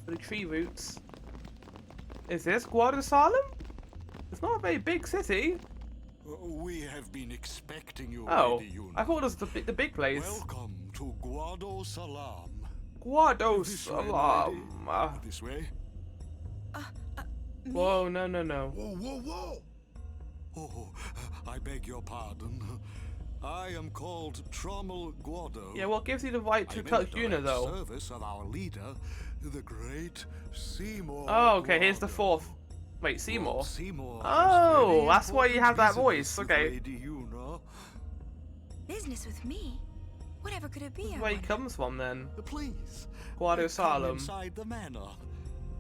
For the tree roots. Is this Guadalsalem? It's not a very big city. We have been expecting you, Oh, Lady Yuna. I thought it was the big place. Welcome to Guadalsalem. Guadalsalem. This way. Whoa, no. Whoa. Oh, I beg your pardon. I am called Trommel Guado. Yeah, what gives you the right to touch Yuna, though? Service of our leader, the great Seymour. Oh, okay, here's the Guado. fourth. Wait, Seymour? Seymour. Oh, that's why you have that voice. With Okay. Lady Yuna. Business with me? Whatever could it be? Where he comes from, then? Please. Guadalsalem. Come inside the manor.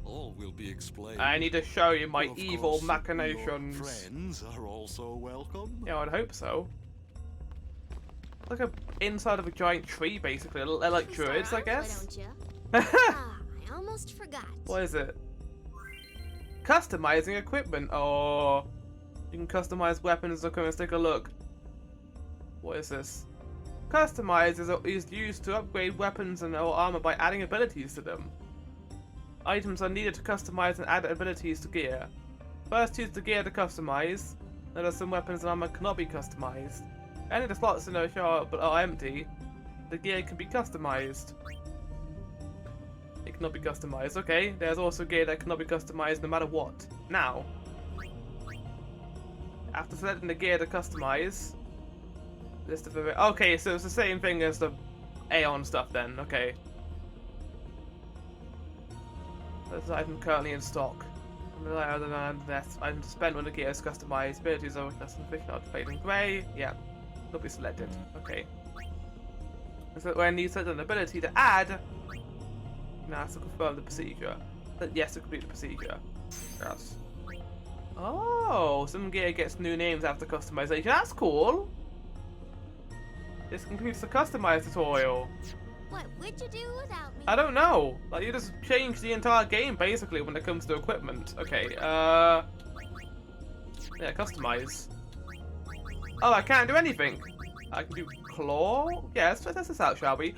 All will be explained. I need to show you my Of evil course, machinations. Your friends are also welcome. Yeah, I'd hope so. Like a inside of a giant tree, basically. They're like druids, I guess. I almost forgot. What is it? Customizing equipment. Oh, you can customize weapons. Okay, let's take a look. What is this? Customize is used to upgrade weapons and armor by adding abilities to them. Items are needed to customize and add abilities to gear. First, use the gear to customize. There are some weapons and armor cannot be customized. Any of the slots in the shop are empty. The gear can be customized. It cannot be customized. Okay, there's also gear that cannot be customized no matter what. Now, after selecting the gear to customize, list of okay, so it's the same thing as the Aeon stuff then. Okay. This item currently in stock. Other than that, item to spend when the gear is customized. Abilities are less than 50, not fade in grey. Yeah, will be selected. Okay. So when you select an ability to add, now has to confirm the procedure. Yes, to complete the procedure. Yes. Oh, some gear gets new names after customization. That's cool. This concludes the customize tutorial. What would you do without me? I don't know. Like, you just change the entire game basically when it comes to equipment. Okay, yeah, customize. Oh, I can't do anything. I can do claw. Yeah, let's test this out, shall we?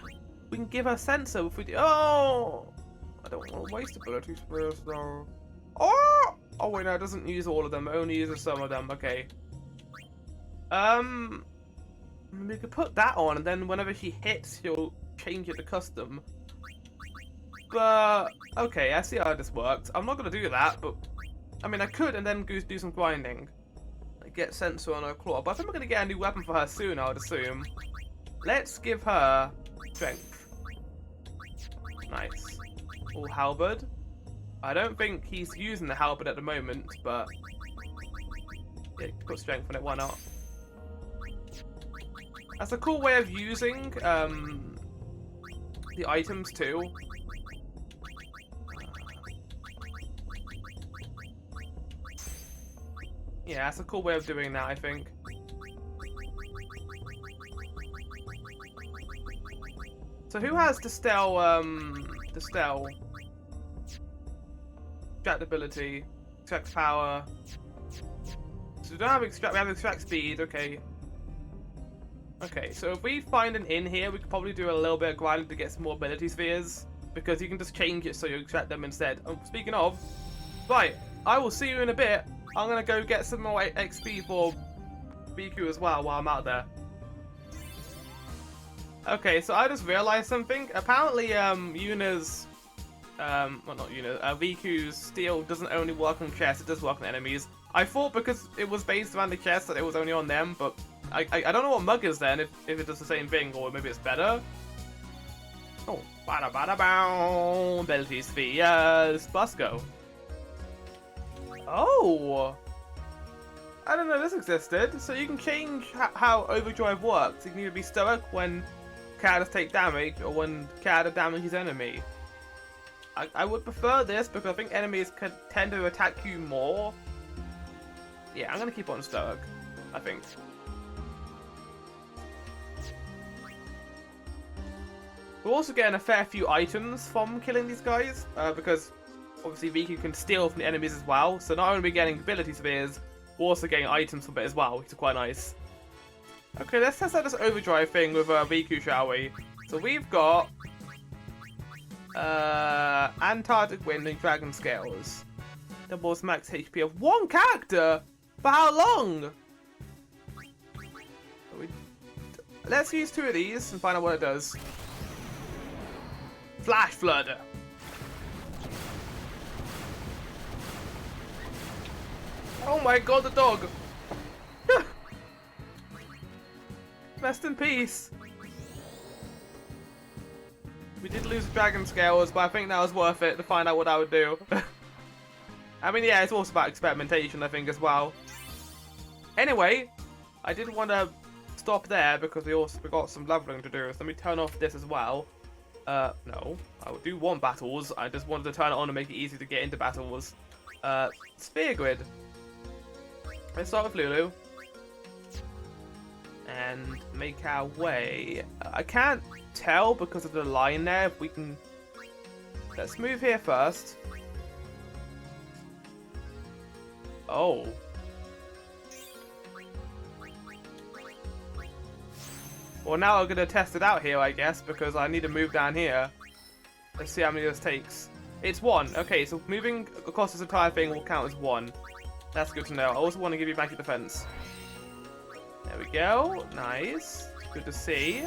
We can give her sensor if we do. Oh, I don't want to waste abilities first though. Oh, oh wait, no, it doesn't use all of them. It only uses some of them. Okay. We could put that on, and then whenever she hits, she'll change it to custom. But okay, I see how this works. I'm not gonna do that, but I mean I could, and then go do some grinding. Get sensor on her claw. But I think we're gonna get a new weapon for her soon, I would assume. Let's give her strength. Nice. All halberd. I don't think he's using the halberd at the moment, but yeah, put strength on it. Why not? That's a cool way of using the items too. Yeah, that's a cool way of doing that, I think. So who has dispel extract ability, extract power? So we don't have extract, we have extract speed, okay. Okay, so if we find an inn here, we could probably do a little bit of grinding to get some more ability spheres, because you can just change it so you extract them instead. Oh, speaking of, right, I will see you in a bit. I'm gonna go get some more XP for BQ as well while I'm out there. Okay, so I just realized something. Apparently, Yuna's, well not Yuna, VQ's steel doesn't only work on chests, it does work on enemies. I thought because it was based around the chest that it was only on them, but I don't know what Mug is then, if it does the same thing, or maybe it's better. Oh, bada bada bow, ability spheres, let's go. Oh! I don't know this existed. So you can change how overdrive works. You can either be stoic when characters take damage, or when character damages enemy. I would prefer this because I think enemies can tend to attack you more. Yeah, I'm gonna keep on stoic, I think. We're also getting a fair few items from killing these guys, because obviously VQ can steal from the enemies as well, so not only are we getting ability spheres, we're also getting items from it as well, which is quite nice. Okay, let's test out this overdrive thing with VQ, shall we? So we've got Antarctic Wind and Dragon Scales. Doubles max HP of one character? For how long? Let's use 2 of these and find out what it does. Flash Flood. Oh my god, the dog. Rest in peace. We did lose Dragon Scales, but I think that was worth it to find out what that would do. I mean, yeah, it's also about experimentation, I think, as well. Anyway, I did want to stop there because we also got some leveling to do. So let me turn off this as well. No, I will do 1 battles. I just wanted to turn it on to make it easy to get into battles. Sphere Grid. Let's start with Lulu. And make our way. I can't tell because of the line there if we can. Let's move here first. Oh. Well, now I'm gonna test it out here, I guess, because I need to move down here. Let's see how many this takes. It's 1. Okay, so moving across this entire thing will count as 1. That's good to know. I also want to give you magic defense. There we go. Nice. Good to see.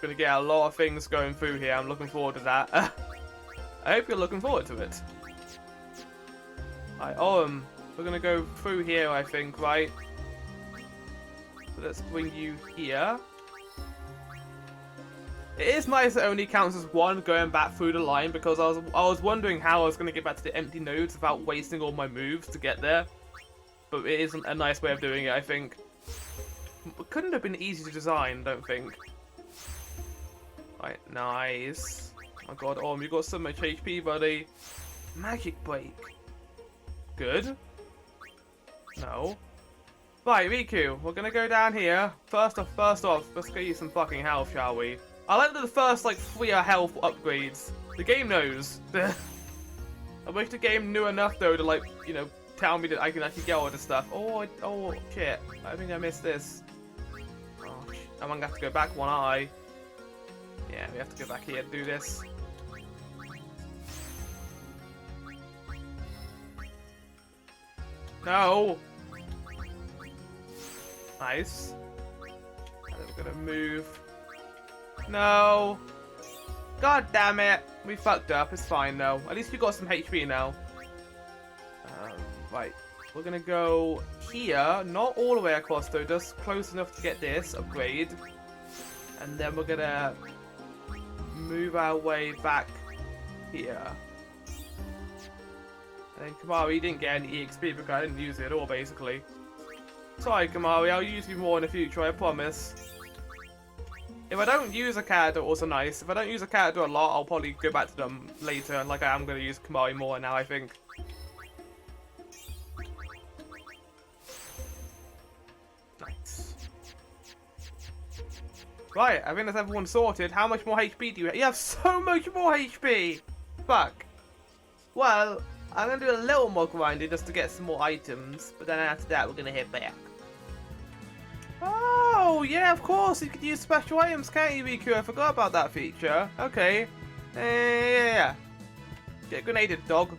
Gonna get a lot of things going through here. I'm looking forward to that. I hope you're looking forward to it. Right, we're gonna go through here, I think, right? So let's bring you here. It is nice that it only counts as 1 going back through the line because I was wondering how I was gonna get back to the empty nodes without wasting all my moves to get there. But it isn't a nice way of doing it, I think. It couldn't have been easy to design, don't think. Right, nice. Oh my god, you got so much HP, buddy. Magic Break. Good. No. Right, Riku, we're gonna go down here. First off, let's get you some fucking health, shall we? I like the first, 3 health upgrades. The game knows. I wish the game knew enough, though, to, tell me that I can actually get all this stuff. Oh, shit. I think I missed this. Oh, I'm gonna have to go back 1 eye. Yeah, we have to go back here to do this. No! Nice. And then we're gonna move. No! God damn it! We fucked up. It's fine, though. At least we got some HP now. Right. We're gonna go here. Not all the way across, though. Just close enough to get this upgrade. And then we're gonna move our way back here. And then Kamari didn't get any EXP because I didn't use it at all, basically. Sorry, Kamari, I'll use you more in the future, I promise. If I don't use a character, also nice. If I don't use a character a lot, I'll probably go back to them later, and I am going to use Kamari more now, I think. Nice. Right, I think that's everyone sorted. How much more HP do you have? You have so much more HP! Fuck. Well, I'm going to do a little more grinding just to get some more items, but then after that we're going to hit back. Oh, yeah, of course, you could use special items, can't you, Riku? I forgot about that feature. Okay. Yeah. Get grenaded, dog.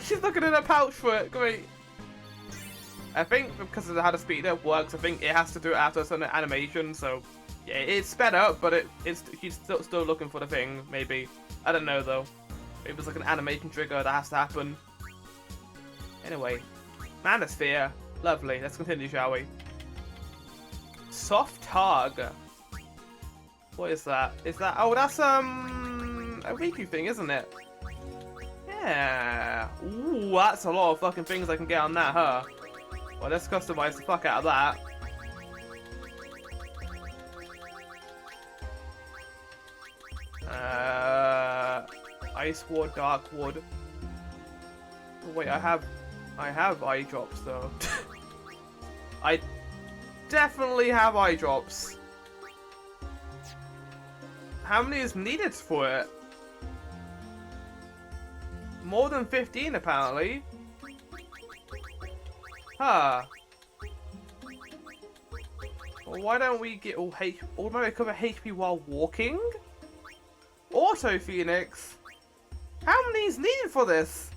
She's looking in her pouch for it. Great. I think because of how the speed up works, I think it has to do it after a certain animation, so yeah, it's sped up, but she's still looking for the thing, maybe. I don't know, though. Maybe it's like an animation trigger that has to happen. Anyway, Manosphere. Lovely. Let's continue, shall we? Soft Targ. What is that? Is that... Oh, that's, a Riku thing, isn't it? Yeah. Ooh, that's a lot of fucking things I can get on that, huh? Well, let's customize the fuck out of that. Ice Ward, Dark Wood. Oh, wait, I have eye drops, though. I definitely have eye drops. How many is needed for it? More than 15, apparently. Huh. Well, why don't we get all automatic recover HP while walking? Auto Phoenix? How many is needed for this?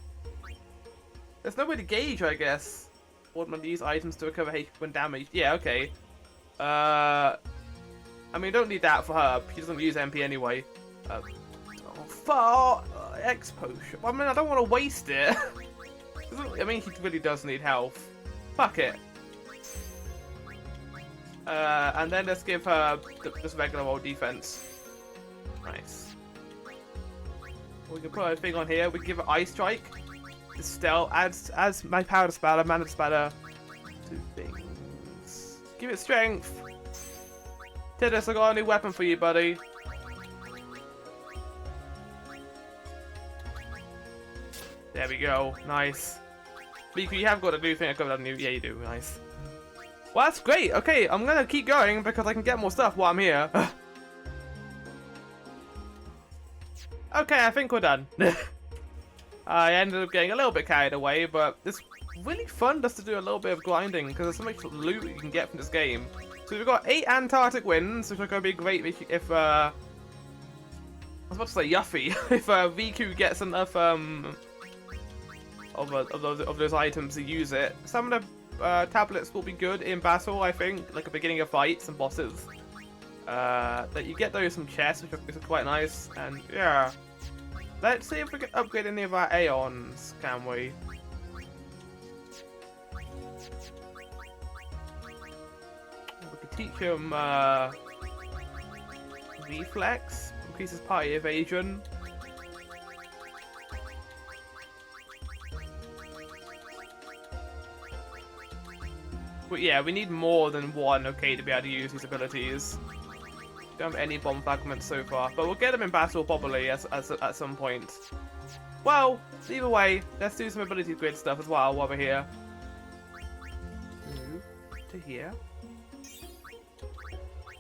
There's no way to gauge, I guess. Automatically use items to recover HP when damaged. Yeah, okay. I mean, don't need that for her. She doesn't use MP anyway. X potion. I mean, I don't want to waste it. I mean, he really does need health. Fuck it. And then let's give her just regular old defense. Nice. We can put a thing on here. We can give her Ice Strike. Dispel adds my power spatter, mana spatter. 2 things. Give it strength. Tidus, I got a new weapon for you, buddy. There we go. Nice. Miku, you have got a new thing. I got a new. Yeah, you do. Nice. Well, that's great. Okay, I'm gonna keep going because I can get more stuff while I'm here. Okay, I think we're done. I ended up getting a little bit carried away, but it's really fun just to do a little bit of grinding because there's so much loot you can get from this game. So we've got 8 Antarctic winds, which are going to be great if I was about to say Yuffie, if Riku gets enough of those items to use it. Some of the tablets will be good in battle, I think, like the beginning of fights and bosses. That you get those from chests, which is quite nice, and yeah. Let's see if we can upgrade any of our Aeons, can we? We could teach him Reflex, increases party evasion. But yeah, we need more than one, okay, to be able to use these abilities. Don't have any bomb fragments so far, but we'll get them in battle probably at some point. Well, either way, let's do some ability grid stuff as well while we're here. Move to here.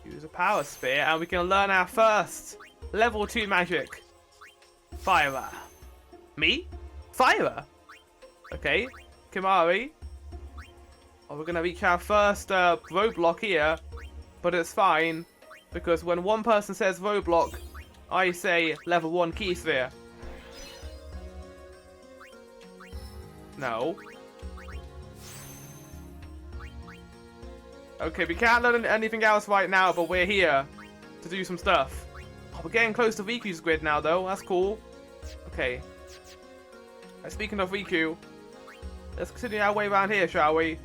Use a power spear, and we can learn our first level 2 magic. Fire. Me? Fire. Okay. Kimari. Oh, we're gonna reach our first roadblock here, but it's fine. Because when one person says roadblock, I say level 1 key sphere. No. Okay, we can't learn anything else right now, but we're here to do some stuff. Oh, we're getting close to Riku's grid now, though. That's cool. Okay. Speaking of Riku, let's continue our way around here, shall we?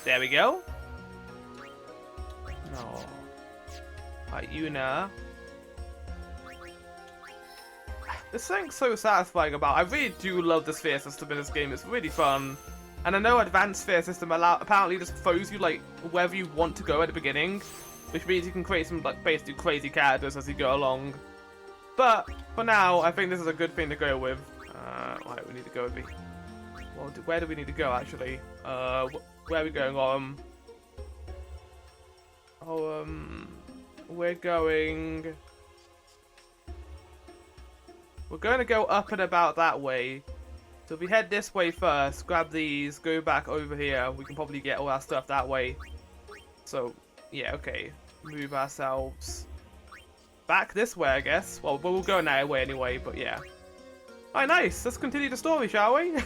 There we go. No. Right, Yuna. There's something so satisfying about it. I really do love the sphere system in this game. It's really fun. And I know advanced sphere system apparently just throws you like wherever you want to go at the beginning, which means you can create some like basically crazy characters as you go along. But for now, I think this is a good thing to go with. Right, we need to go with well, where do we need to go actually? Where are we going? We're going. We're going to go up and about that way. So if we head this way first, grab these, go back over here, we can probably get all our stuff that way. So, yeah, okay. Move ourselves back this way, I guess. Well, we'll go that way anyway, but yeah. Alright, nice. Let's continue the story, shall we?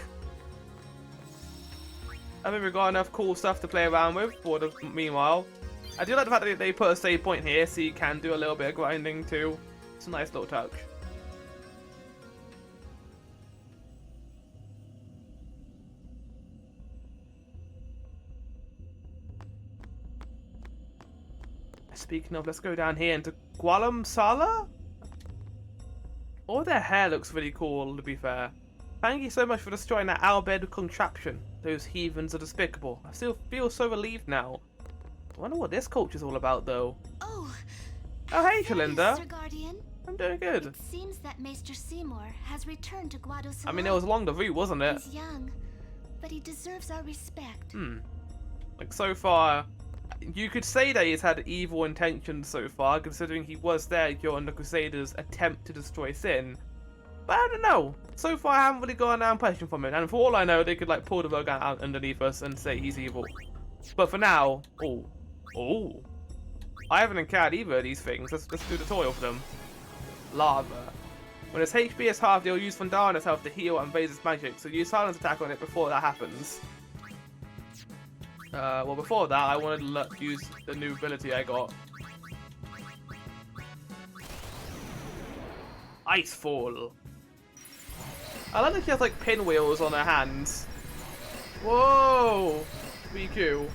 I think we've got enough cool stuff to play around with for the meanwhile. I do like the fact that they put a save point here so you can do a little bit of grinding too. It's a nice little touch. Speaking of, let's go down here into Gualam Sala? All their hair looks really cool, to be fair. Thank you so much for destroying that Albed contraption. Those heathens are despicable. I still feel so relieved now. I wonder what this culture's all about, though. Oh, hey, Shalinda. Mr. Guardian. I'm doing good. It seems that Maester Seymour has returned to Guadalajara. I mean, it was along the route, wasn't it? He's young, but he deserves our respect. Like, so far, you could say that he's had evil intentions so far, considering he was there during the Crusaders' attempt to destroy Sin. But I don't know. So far, I haven't really got an impression from it. And for all I know, they could like pull the rug out underneath us and say he's evil. But for now, oh, I haven't encountered either of these things. Let's do the tutorial for them. Lava. When its HP is halved, you'll use Thundara itself to heal and raise its magic. So use silence attack on it before that happens. Well, before that, I wanted to use the new ability I got. Icefall. I like that she has like pinwheels on her hands. Whoa! BQ.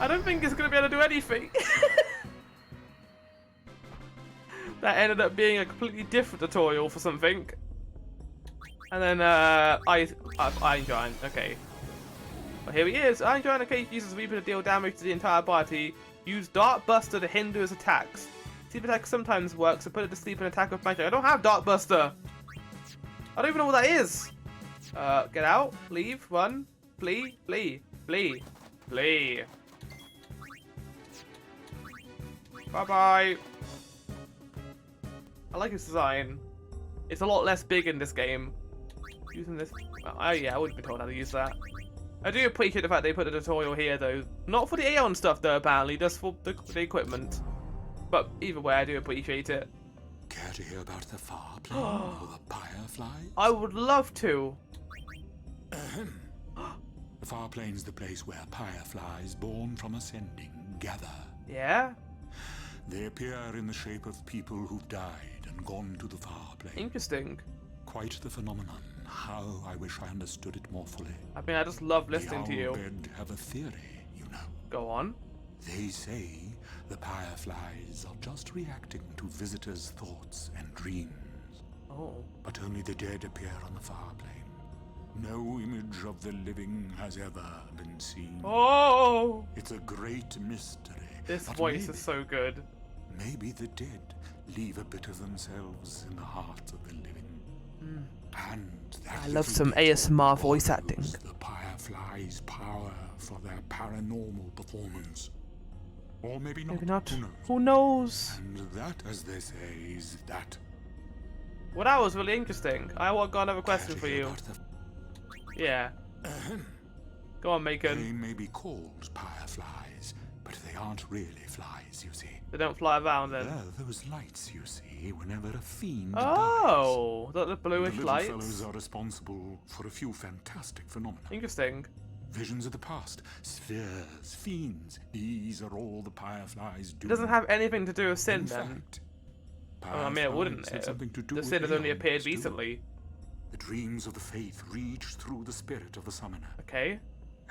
I don't think it's gonna be able to do anything. That ended up being a completely different tutorial for something. And then Iron Giant. Okay. Well, here he is. Iron Giant occasionally uses Reaper to deal damage to the entire party. Use Dark Buster to hinder his attacks. Sleep attack sometimes works, so put it to sleep and attack with magic. I don't have Dark Buster. I don't even know what that is. Get out, leave, run, flee, flee, flee, flee. Bye bye. I like its design. It's a lot less big in this game. Using this, oh yeah, I wouldn't be told how to use that. I do appreciate the fact they put a tutorial here though. Not for the Aeon stuff though, apparently, just for the equipment. But either way, I do appreciate it. Care to hear about the far plane or the fireflies? I would love to. The far plane's the place where fireflies born from ascending gather. Yeah? They appear in the shape of people who've died and gone to the far plane. Interesting. Quite the phenomenon. How I wish I understood it more fully. I mean, I just love listening to you. The Owlbed have a theory, you know. Go on. They say the fireflies are just reacting to visitors' thoughts and dreams. Oh. But only the dead appear on the far plane. No image of the living has ever been seen. Oh! It's a great mystery. This But voice maybe, is so good. Maybe the dead leave a bit of themselves in the hearts of the living. And that I love little some bit ASMR voice borrows acting. The fireflies' power for their paranormal performance. Or maybe not. Maybe not. Who knows? Who knows? And that, as they say, is that. Well, that was really interesting. I got another question for you. Yeah. Go on, They Macon. may be called fireflies, but they aren't really flies, you see. They don't fly around then. They're those lights you see whenever a fiend Oh, the dies. bluish The little lights. fellows are responsible for a few fantastic phenomena. Interesting. Visions of the past, spheres, fiends. These are all the fireflies do. It doesn't have anything to do with sin In then. fact, Oh, I mean, it wouldn't. fireflies have something to do The with sin has only Aeons, appeared too. recently. The dreams of the faith reach through the spirit of the summoner. Okay.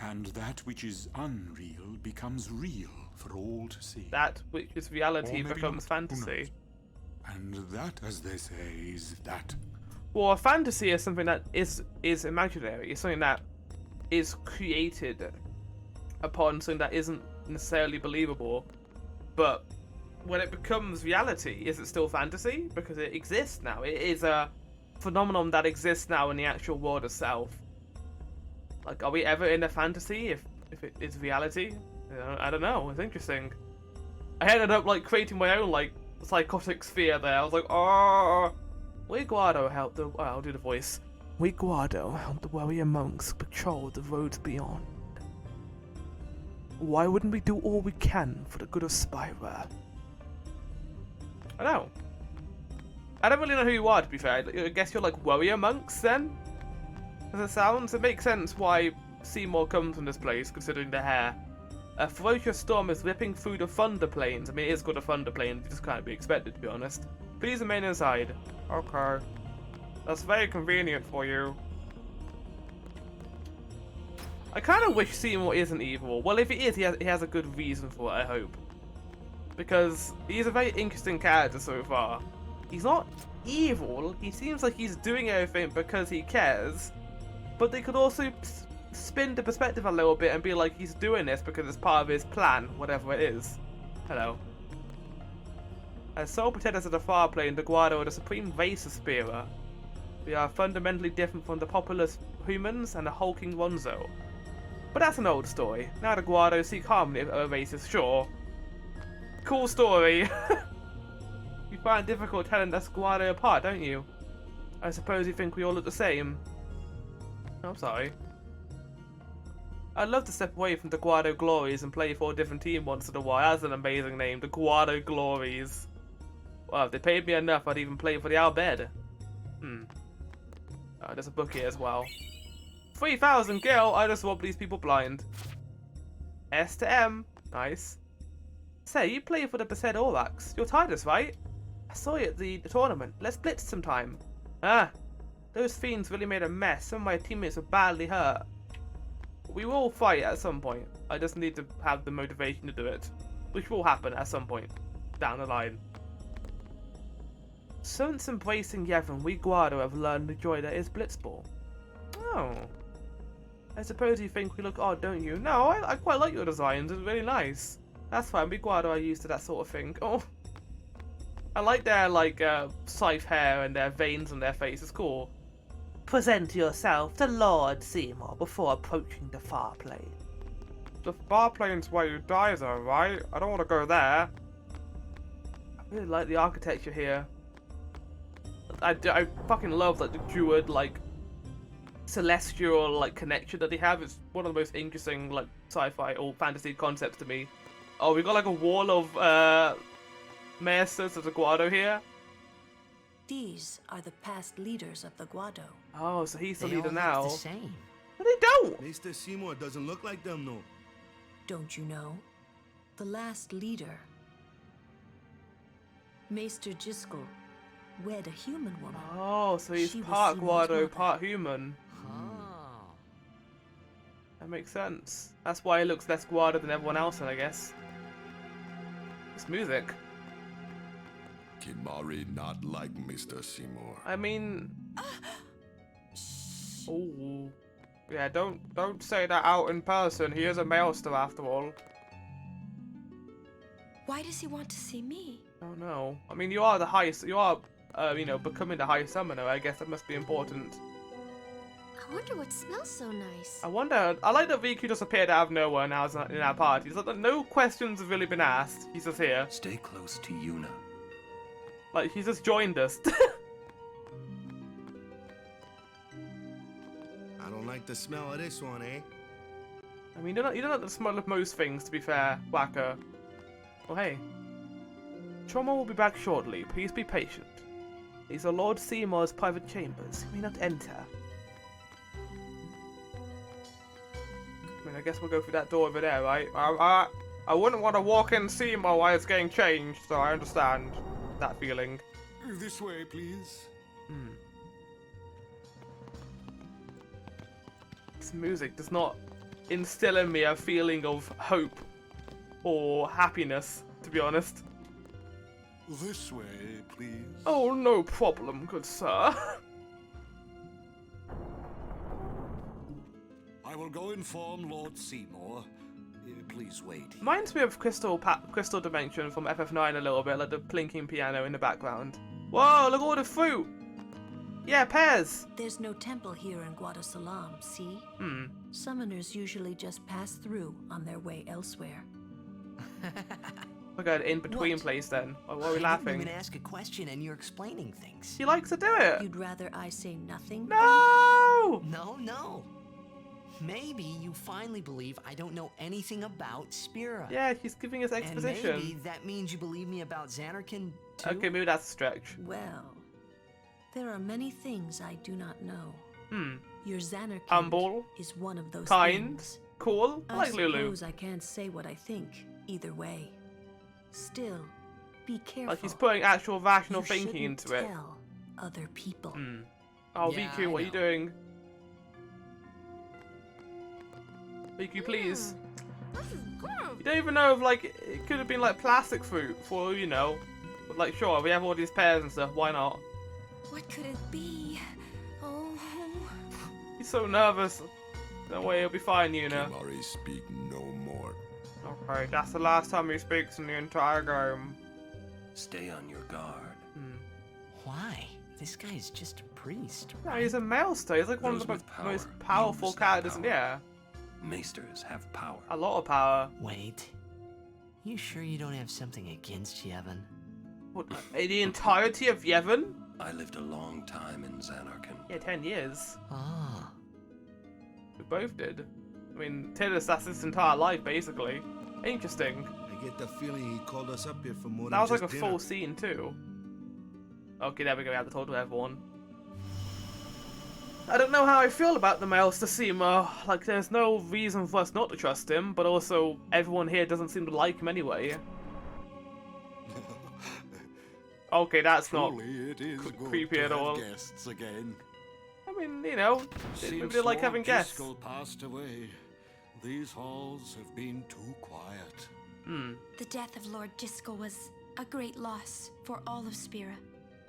And that which is unreal becomes real for all to see. That which is reality Or maybe becomes not. Who fantasy. knows? And that, as they say, is that. Well, a fantasy is something that is imaginary. It's something that is created upon something that isn't necessarily believable. But when it becomes reality, is it still fantasy? Because it exists now. It is a phenomenon that exists now in the actual world itself. Like, are we ever in a fantasy if it is reality? I don't know. It's interesting. I ended up like creating my own like psychotic sphere there. I was like, oh, we Guado helped the. Oh, I'll do the voice. We Guado helped the warrior monks patrol the roads beyond. Why wouldn't we do all we can for the good of Spira? I know. I don't really know who you are, to be fair. I guess you're like warrior monks then? As it sounds, it makes sense why Seymour comes from this place, considering the hair. A ferocious storm is ripping through the thunder plains. I mean, it is called a thunder plane, it just can't be expected, to be honest. Please remain inside. Okay. That's very convenient for you. I kind of wish Seymour isn't evil. Well, if he is, he has a good reason for it, I hope. Because he's a very interesting character so far. He's not evil, he seems like he's doing everything because he cares. But they could also spin the perspective a little bit and be like, he's doing this because it's part of his plan, whatever it is. Hello. As sole pretenders of the far plane, the Guado are the supreme race of Spira. We are fundamentally different from the populous humans and the hulking Ronzo. But that's an old story. Now the Guado seek harmony with other races, sure. Cool story. You You find it difficult telling us Guado apart, don't you? I suppose you think we all look the same. I'm sorry. I'd love to step away from the Guado Glories and play for a different team once in a while. That's an amazing name, the Guado Glories. Well, if they paid me enough, I'd even play for the Albed. Oh, there's a book here as well. 3,000 gil, I just robbed these people blind. S to M, nice. Say, you play for the Besaid Aurochs. You're Titus, right? I saw you at the tournament. Let's blitz sometime. Ah, those fiends really made a mess. Some of my teammates were badly hurt. We will fight at some point. I just need to have the motivation to do it. Which will happen at some point down the line. Since embracing Yevon, we Guado have learned the joy that is Blitzball. Oh. I suppose you think we look odd, don't you? No, I quite like your designs. It's really nice. That's fine. We Guado are used to that sort of thing. Oh. I like their, scythe hair and their veins on their face. It's cool. Present yourself to Lord Seymour before approaching the far plane. The far plane's where you die, though, right? I don't want to go there. I really like the architecture here. I fucking love, like, the druid, celestial, connection that they have. It's one of the most interesting, sci-fi or fantasy concepts to me. Oh, we got, a wall of, maesters of the Guado here. These are the past leaders of the Guado. Oh, so he's the They leader all now. look the same. But they don't! Mr. Seymour doesn't look like them, no. Don't you know? The last leader, Maester Jiskel, wed a human woman. Oh, so he's She was part Seymour's Guado, mother. part human. Oh. That makes sense. That's why he looks less Guado than everyone else, I guess. It's music. Kimari not like Mr. Seymour. I mean... Oh. Yeah, don't say that out in person. He is a maester after all. Why does he want to see me? Oh no. I mean, you are the highest. You are, becoming the high summoner. I guess that must be important. I wonder what smells so nice. I wonder. I like that Riku just appeared out of nowhere now in our party. It's like that no questions have really been asked. He's just here. Stay close to Yuna. Like he's just joined us. I don't like the smell of this one, eh? I mean, you don't like the smell of most things, to be fair, Whacker. Oh hey. Trauma will be back shortly. Please be patient. These are Lord Seymour's private chambers. You may not enter. I mean, I guess we'll go through that door over there, right? I wouldn't want to walk in Seymour while it's getting changed, so I understand that feeling. This way, please. This music does not instill in me a feeling of hope or happiness, to be honest. This way, please. Oh, no problem, good sir. I will go inform Lord Seymour. Please wait. Reminds me of Crystal Dimension from FF9 a little bit, like the plinking piano in the background. Whoa, look at all the fruit! Yeah, pears! There's no temple here in Guado Salam, see? Summoners usually just pass through on their way elsewhere. Look at in between place then. Why are we I didn't laughing? even ask a question and you're explaining things. She likes to do it! You'd rather I say nothing? No! No. Maybe you finally believe I don't know anything about Spira. Yeah, she's giving us And exposition. maybe that means you believe me about Xanarkin too? Okay, maybe that's a stretch. Well, there are many things I do not know. Your Xanarkin Humble, is one of those kind, things. cool, I like Lulu. suppose I can't say what I think either way. Still, be careful. Like she's putting actual rational You thinking shouldn't into it. tell other people. Oh, Yeah, Riku, I what are you know. doing? Riku, please. This is good. You don't even know if, it could have been, plastic fruit for, But, sure, we have all these pears and stuff, why not? What could it be? Oh. He's so nervous. No way, he'll be fine, Yuna. Kimari speak no more. Okay, that's the last time he speaks in the entire game. Stay on your guard. Why? This guy's just a priest. No, he's a maester. He's like one of Those the with power most powerful use that characters. power. Yeah, Maesters have power. a lot of power. Wait. You sure you don't have something against Yevon? What, the entirety of Yevon? I lived a long time in Xanarkand. Yeah, 10 years. Ah. We both did. I mean, Tidus, that's his entire life, basically. Interesting. I get the feeling he called us up here for more That than was like just a dinner. full scene, too. Okay, there we go, we have to talk to everyone. I don't know how I feel about the male Stasima. Like, there's no reason for us not to trust him, but also, everyone here doesn't seem to like him anyway. Okay, that's not Truly, it is good creepy to at have all. guests again. I mean, you know, maybe Since they like Lord having guests. Driscoll passed away, these halls have been too quiet. The death of Lord Driscoll was a great loss for all of Spira.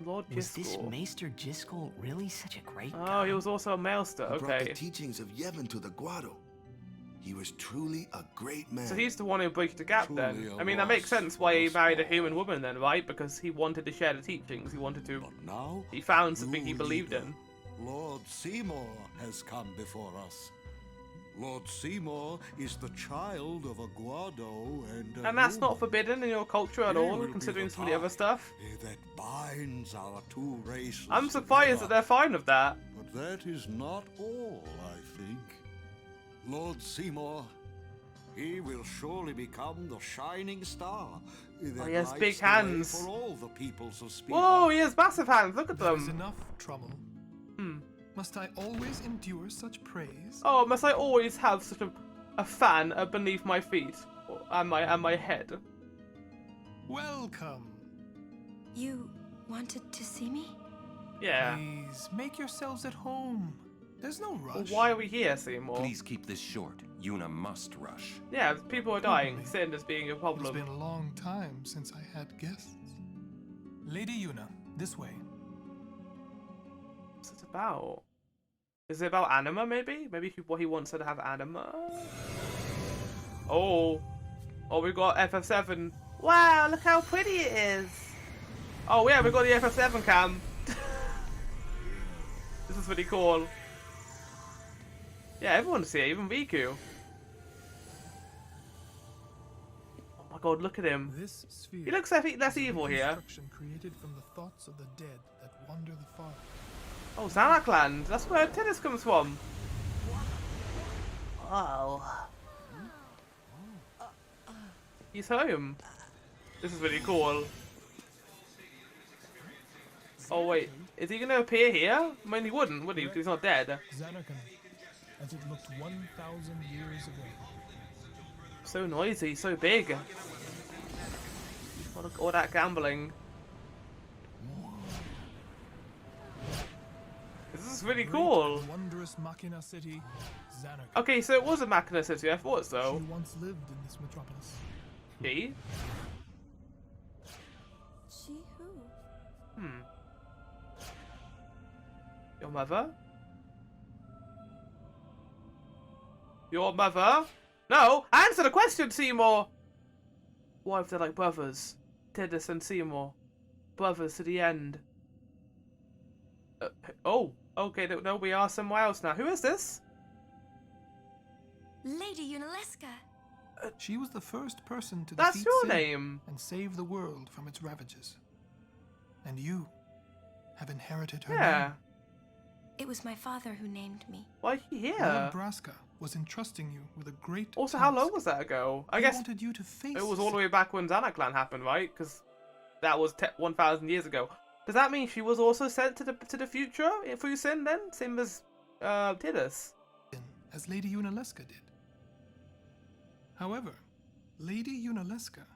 Lord Was this Driscoll. Maester Driscoll really such a great Oh, guy? he was also a maelster, He brought the okay. teachings of Yevon to the Guado. He was truly a great man. So he's the one who bridged the gap then. Truly a I mean, that makes loss sense for why he us married a all. human woman then, right? Because he wanted to share the teachings, he wanted to... But now, He found something he new believed leader, in. Lord Seymour has come before us. Lord Seymour is the child of a Guado and a And that's human. not forbidden in your culture at He all, will be considering the some of the other tie stuff. that binds our two races I'm surprised that together. they're fine with that. But that is not all, I think. Lord Seymour, he will surely become the shining star that he has lights big the way hands. for all the peoples of Spira. Whoa, he has massive hands, look at There is them. enough trouble. Must I always endure such praise? Oh, must I always have such a fan beneath my feet? And my head? Welcome. You wanted to see me? Yeah. Please make yourselves at home. There's no Well, rush. why are we here, Seymour? Please keep this short. Yuna must rush. Yeah, people are dying. Probably. Sin is being a It's problem. been a long time since I had guests. Lady Yuna, this way. What's it about? Is it about anima, maybe? Maybe what he wants her to have anima? Oh. Oh, we got FF7. Wow, look how pretty it is. Oh, yeah, we got the FF7 cam. This is pretty cool. Yeah, everyone's here, even Riku. Oh my god, look at him. This sphere. He looks less is a evil here. reconstruction created from the thoughts of the dead that wander the far. Oh, Xanarkand. That's where Tidus comes from. Wow. He's home. This is really cool. Oh wait, is he gonna appear here? I mean, he wouldn't, would he? Because he's not dead. Xanarkand, as it looked 1,000 years ago. So noisy, so big. All that gambling. This is really Great cool. and wondrous Machina city, Xanarkand. Okay, so it was a Machina city. I thought so. She once lived in this metropolis. He? She who? Your mother? Your mother? No! Answer the question, Seymour! What if they're like brothers? Tidus and Seymour. Brothers to the end. Oh, okay, no, we are somewhere else now. Who is this? Lady Yunalesca. She was the first person to That's defeat your sin name. and save the world from its ravages. And you have inherited her Yeah. name. It was my father who named me. Why are you here? Lord Braska was entrusting you with a great Also, how long task. was that ago? I He guess wanted you to face it was all the way back when Xanarkand happened, right? Because that was 1,000 years ago. Does that mean she was also sent to the future through sin then? Same as Tidus? sin, as Lady Yunalesca did. However, Lady Yunalesca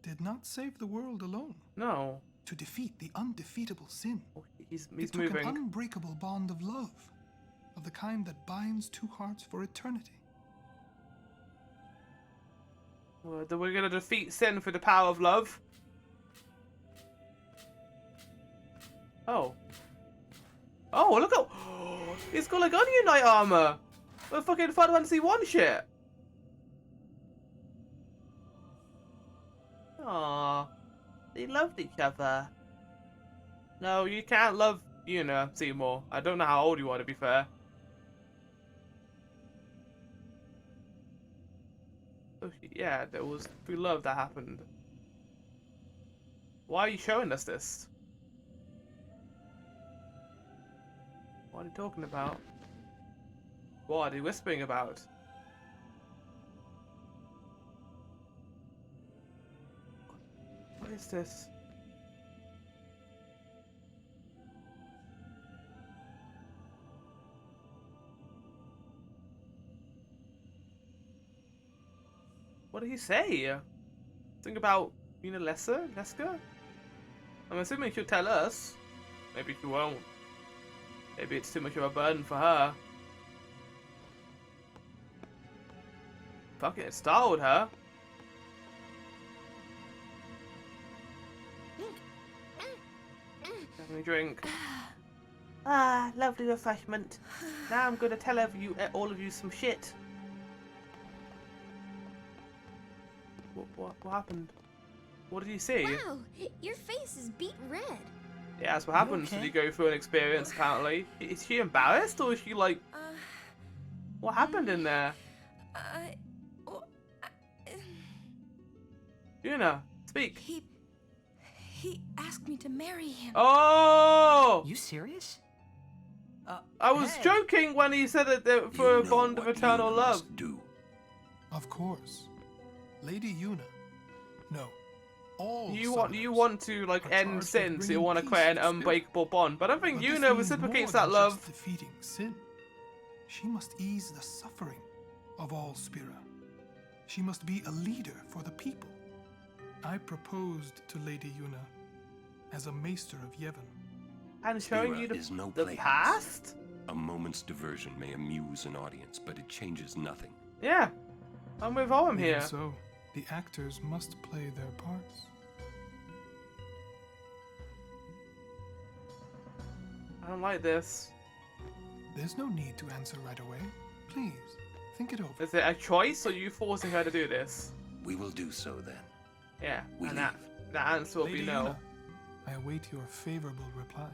did not save the world alone. No. To defeat the undefeatable sin, Oh, he's it took moving. an unbreakable bond of love, of the kind that binds two hearts for eternity. We're gonna defeat sin for the power of love. Oh. Oh, look at... He's got like Onion Knight armor. We're fucking Final Fantasy 1 shit. Aww. They loved each other. No, you can't love Yuna, Seymour. I don't know how old you are, to be fair. Oh, yeah, there was through love that happened. Why are you showing us this? What are you talking about? What are you whispering about? What is this? What did he say? Think about Leska? I'm assuming she'll tell us. Maybe she won't. Maybe it's too much of a burden for her. Fucking it startled her. Having a drink. Ah, lovely refreshment. Now I'm gonna tell all of you some shit. What happened? What did you see? Wow, your face is beet red. Yeah, that's what happens when you go through an experience, apparently. Is she embarrassed, or is she like... what happened in there? Yuna, speak. He asked me to marry him. Oh! You serious? I was joking when he said that for a bond of eternal love. Of course. Lady Yuna. No. All you want to like end sin, so you want to create an unbreakable bond. But I don't think Yuna reciprocates that love. Defeating sin. She must ease the suffering of all Spira. She must be a leader for the people. I proposed to Lady Yuna as a maester of Yevon. And showing you the past? A moment's diversion may amuse an audience, but it changes nothing. Yeah, I'm with Owen here. Even so, the actors must play their parts. I don't like this. There's no need to answer right away. Please, think it over. Is it a choice, or are you forcing her to do this? We will do so then. Yeah, We and leave. that answer will be no. Yuna, I await your favorable reply.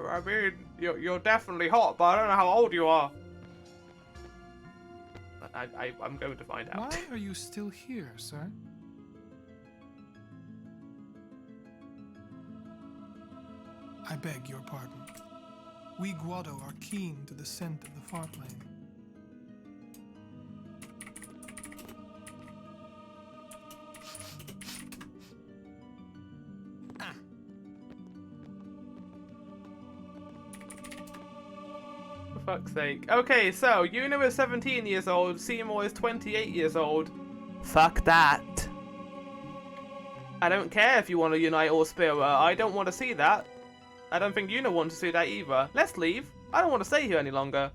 I mean, you're definitely hot, but I don't know how old you are. I'm going to find out. Why are you still here, sir? I beg your pardon. We Guado are keen to the scent of the farplane. For fuck's sake. Okay, so Yuna is 17 years old, Seymour is 28 years old. Fuck that. I don't care if you want to unite all Spira. I don't want to see that. I don't think Yuna wants to see that either. Let's leave. I don't want to stay here any longer.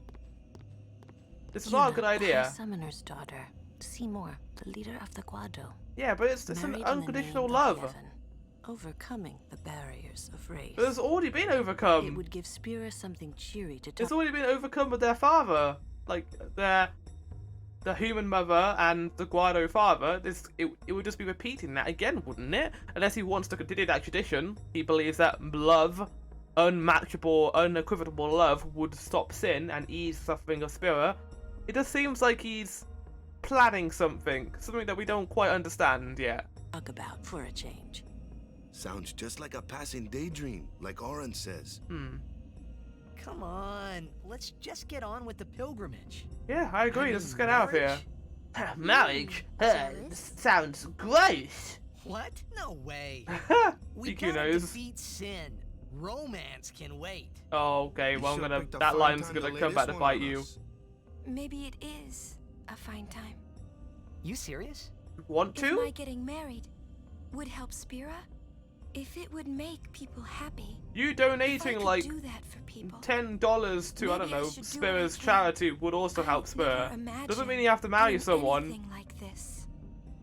This is not a good idea. The summoner's daughter, Seymour, the leader of the Guado. Yeah, but it's an Married in the unconditional name of love. Yevon, overcoming the barriers of race. But it's already been It overcome. would give Spira something cheery to talk. It's already been overcome with their father. Like, the human mother and the Guado father. It would just be repeating that again, wouldn't it? Unless he wants to continue that tradition. He believes that love, unmatchable, unequivocal love, would stop sin and ease suffering of Spira. It just seems like he's planning something that we don't quite understand yet. Talk about for a change. Sounds just like a passing daydream, like Oren says. Come on, let's just get on with the pilgrimage. Yeah, I agree. Let's get out of here. Marriage? Jealous? Sounds gross. What? No way. We DQ gotta knows. defeat sin. Romance can wait. Oh, okay. Well, that line's gonna come back to bite you. Maybe it is a fine time. You serious? Want If my to? getting married would help Spira, if it would make people happy, You if I donating could like do that for people. $10 to, I don't Maybe I know, should do Spira's it again. charity would also help I've Spira. never imagined Doesn't mean you have to marry doing someone. anything like this,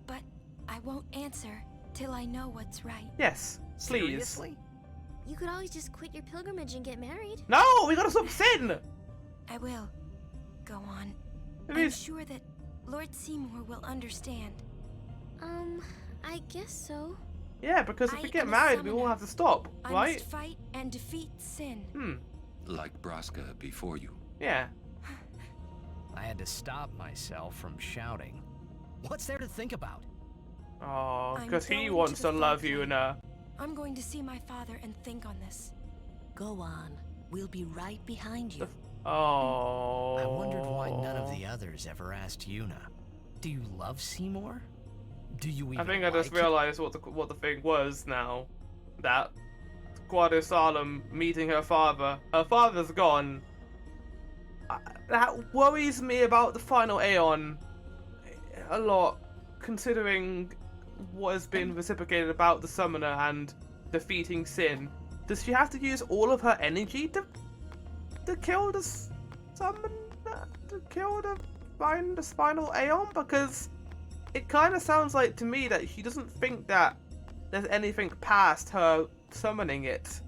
but I won't answer till I know what's right. Yes, please. Seriously? You could always just quit your pilgrimage and get married. No, we gotta stop sin. I will. Go on. It I'm is- sure that Lord Seymour will understand. I guess so. Yeah, because if I we get am a married, we all summoner. have to stop, I right? must fight and defeat sin. Like Braska before you. Yeah. I had to stop myself from shouting. What's there to think about? Oh, I'm because he going wants to to the love you farmland. and I'm going to see my father and think on this. Go on. We'll be right behind you. Oh. I wondered why none of the others ever asked Yuna. Do you love Seymour? Do you even I think I just like realized what the thing was now. That Guado Salem meeting her father. Her father's gone. That worries me about the final Aeon a lot, considering what has been reciprocated about the summoner and defeating Sin. Does she have to use all of her energy to kill the summoner? To kill the final Aeon? Because it kind of sounds like to me that she doesn't think that there's anything past her summoning it,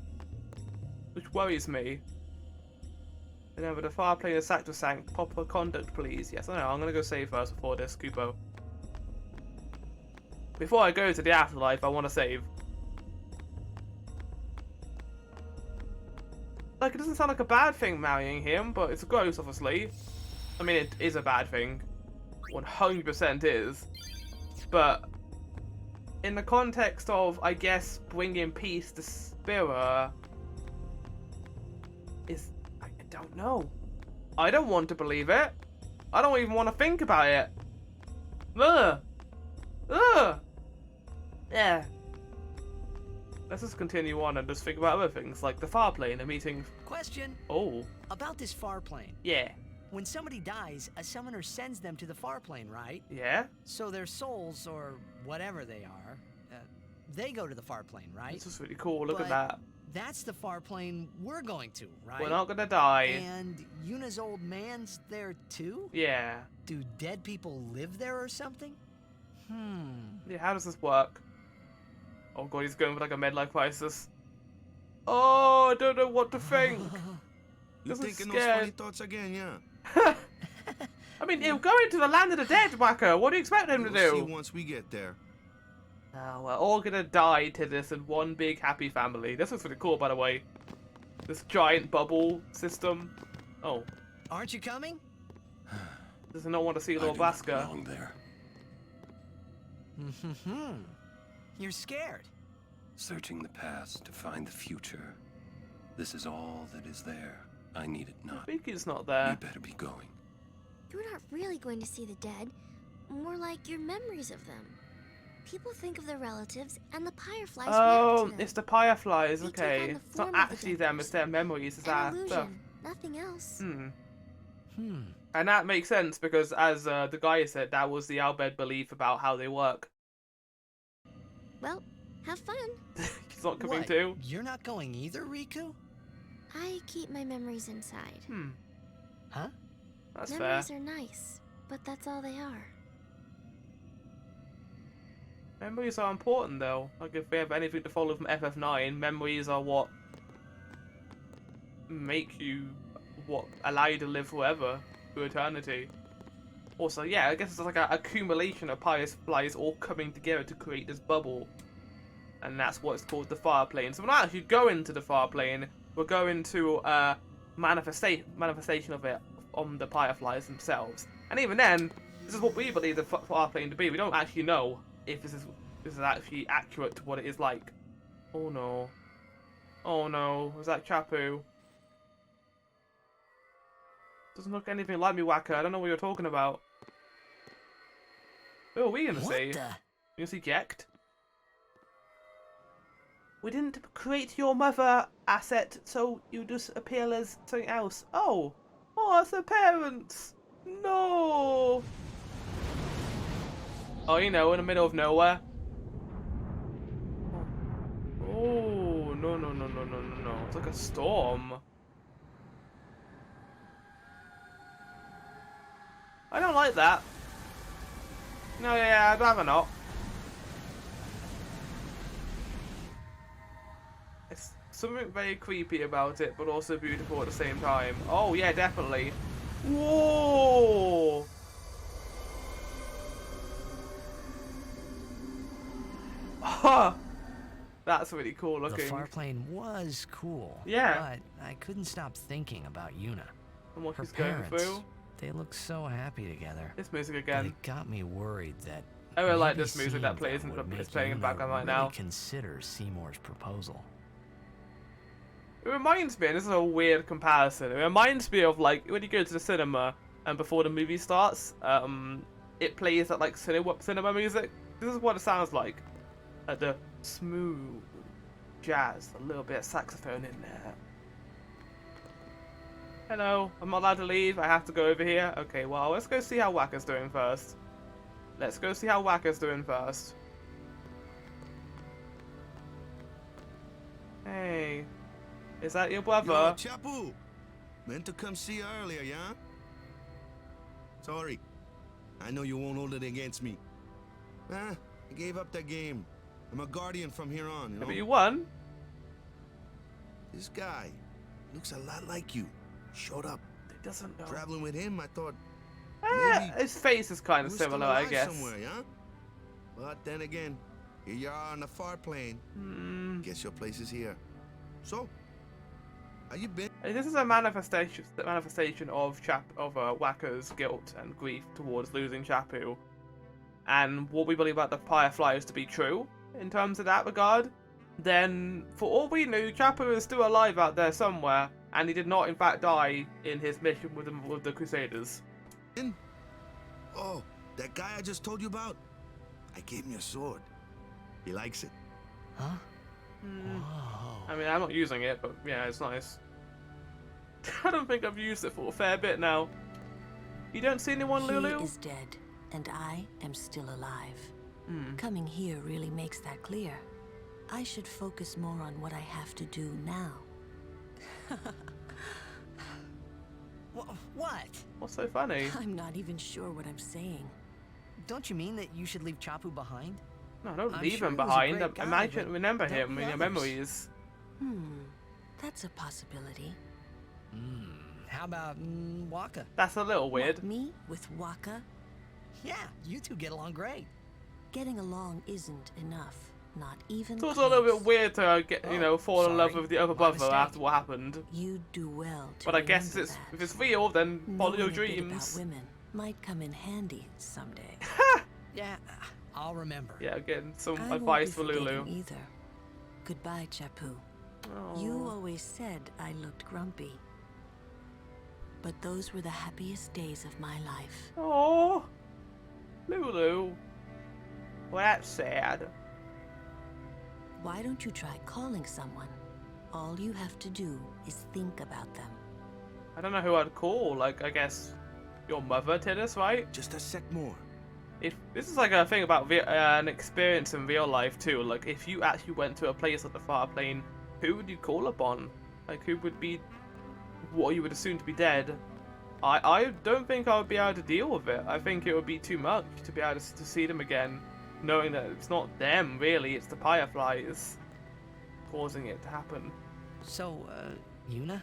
which worries me. Remember, the far plane is sacrosanct. Proper conduct, please. Yes, I know. I'm gonna go save first before this, Kupo. Before I go to the afterlife, I want to save. Like, it doesn't sound like a bad thing marrying him, but it's gross, obviously. I mean, it is a bad thing. 100% is. But in the context of, I guess, bringing peace to Spira, I don't know. I don't want to believe it. I don't even want to think about it. Ugh. Ugh. Yeah. Let's just continue on and just think about other things, like the far plane, a meeting. Question. Oh. About this far plane. Yeah. When somebody dies, a summoner sends them to the far plane, right? Yeah. So their souls, or whatever they are, they go to the far plane, right? This is really cool. Look But at that. That's the far plane we're going to, right? We're not gonna die. And Yuna's old man's there too? Yeah. Do dead people live there or something? Yeah, how does this work? Oh god, he's going for like a midlife crisis. Oh, I don't know what to think. You This is thinking those scared. funny thoughts again, yeah? I mean, he'll go into the land of the dead, Wacko. What do you expect him to We'll see do? once we get there. Oh, we're all gonna die to this in one big happy family. This looks really cool, by the way. This giant bubble system. Oh. Aren't you coming? Does he not want to see I Lord do not Basker? belong there. You're scared. Searching the past to find the future. This is all that is there. I need it not. I think he's not there. You better be going. You're not really going to see the dead. More like your memories of them. People think of their relatives, and the Fireflies react Oh, to them. it's the Fireflies, They take okay. on the It's not form of the actually dead them, it's their person. memories, it's An that illusion, stuff. nothing else. And that makes sense because, as the guy said, that was the Albed belief about how they work. Well, have fun. He's not coming What? too. You're not going either, Riku? I keep my memories inside. Huh? That's fair. Memories are nice, but that's all they are. Memories are important though. Like if we have anything to follow from FF9, memories are what make you, what allow you to live forever, through eternity. Also, yeah, I guess it's like an accumulation of Fireflies all coming together to create this bubble. And that's what's called the Fire Plane. So we're not actually going to the Fire Plane, we're going to a manifestation of it on the Fireflies themselves. And even then, this is what we believe the Fire Plane to be. We don't actually know if this is actually accurate to what it is like. Oh no. Oh no, was that Chapu? Doesn't look anything like me, Wacko. I don't know what you're talking about. Who are we gonna see? What the? You gonna see Gekt? We didn't create your mother asset, so you just appear as something else. Oh! Oh, it's the parents! No! Oh, you know, in the middle of nowhere. Oh, no, no, no, no, no, no, no. It's like a storm. I don't like that. No, yeah, I'd rather not. It's something very creepy about it, but also beautiful at the same time. Oh, yeah, definitely. Whoa! Ah, that's really cool looking. The far plane was cool. Yeah. But I couldn't stop thinking about Yuna. And what Her she's going parents, through. they look so happy together. This music But again. it got me worried that I really like Maybe this music seeing that plays them in would is make playing in the Yuna background right really now. consider Seymour's proposal. It reminds me, and this is a weird comparison, it reminds me of like when you go to the cinema and before the movie starts, it plays that like cinema music. This is what it sounds like. The smooth jazz, a little bit of saxophone in there. Hello, I'm not allowed to leave, I have to go over here. Okay, well, let's go see how Wakka's doing first. Let's go see how Wakka's doing first. Hey, is that your brother? Yo, Chapu! Meant to come see you earlier, yeah? Sorry. I know you won't hold it against me. I gave up that game. I'm a guardian from here on, you know? But you won. This guy looks a lot like you. Showed up. He doesn't know. Traveling with him, I thought his face is kind of you were still similar, I alive guess. somewhere, yeah? But then again, here you are on the far plane. Guess your place is here. So, how you been? This is a manifestation of Wakka's guilt and grief towards losing Chapu, and what we believe about the Fireflies to be true in terms of that regard. Then, for all we knew, Chapu is still alive out there somewhere, and he did not, in fact, die in his mission with the Crusaders. Oh, that guy I just told you about? I gave him your sword. He likes it. Huh? Whoa. I mean, I'm not using it, but yeah, it's nice. I don't think I've used it for a fair bit now. You don't see anyone, Lulu? He is dead, and I am still alive. Coming here really makes that clear. I should focus more on what I have to do now. What? What's so funny? I'm not even sure what I'm saying. Don't you mean that you should leave Chapu behind? No, don't I'm leave sure him he was a behind. great guy, Imagine, but remember there'll him be in your others. memories. That's a possibility. How about Wakka? That's a little weird. What, me with Wakka? Yeah, you two get along great. Getting along isn't enough. Not even It's also a little bit weird to get, fall in love sorry. with the other My brother mistake. after what happened. You do well to But I guess remember if it's real, then follow your Knowing a bit dreams. about women might come in handy someday. Yeah, I'll remember. Yeah, getting some I won't advice be for Lulu. forgetting either. Goodbye, Chapu. Oh. You always said I looked grumpy. But those were the happiest days of my life. Oh, Lulu. Well, that's sad. Why don't you try calling someone? All you have to do is think about them. I don't know who I'd call. Like, I guess your mother, Tidus, right? Just a sec more. If this is like a thing about an experience in real life too. Like, if you actually went to a place like the Far Plane, who would you call upon? Like, who would be what you would assume to be dead? I don't think I would be able to deal with it. I think it would be too much to be able to see them again, knowing that it's not them really, it's the Fireflies causing it to happen. So, Yuna?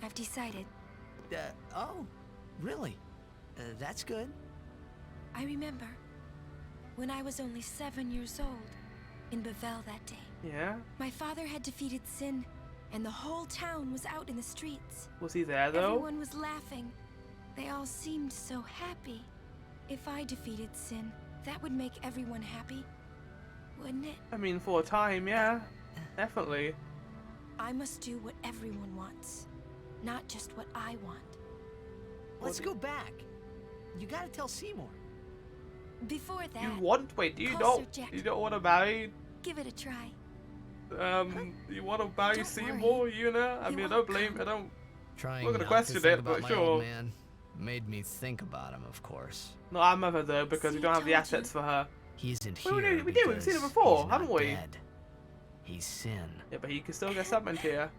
I've decided. Oh, really? That's good. I remember when I was only 7 years old in Bavel that day. Yeah? My father had defeated Sin, and the whole town was out in the streets. Was he there though? Everyone was laughing. They all seemed so happy. If I defeated Sin, that would make everyone happy, wouldn't it? I mean, for a time, yeah. Definitely. I must do what everyone wants, not just what I want. Let's go back. You gotta tell Seymour. Before that, You want? Wait, do you call not? Sir Jack. You don't want to marry? give it a try. You want to marry Don't Seymour, Yuna? I He mean, I won't don't blame. I don't. Trying We're gonna not question to think it, about but my sure. old man made me think about him, of course. Not our mother though, because we See, don't have the told assets you. for her. He isn't Well, here. we did. We've seen him because before, he's haven't not we? Dead. He's Sin. Yeah, but he can still get summoned here.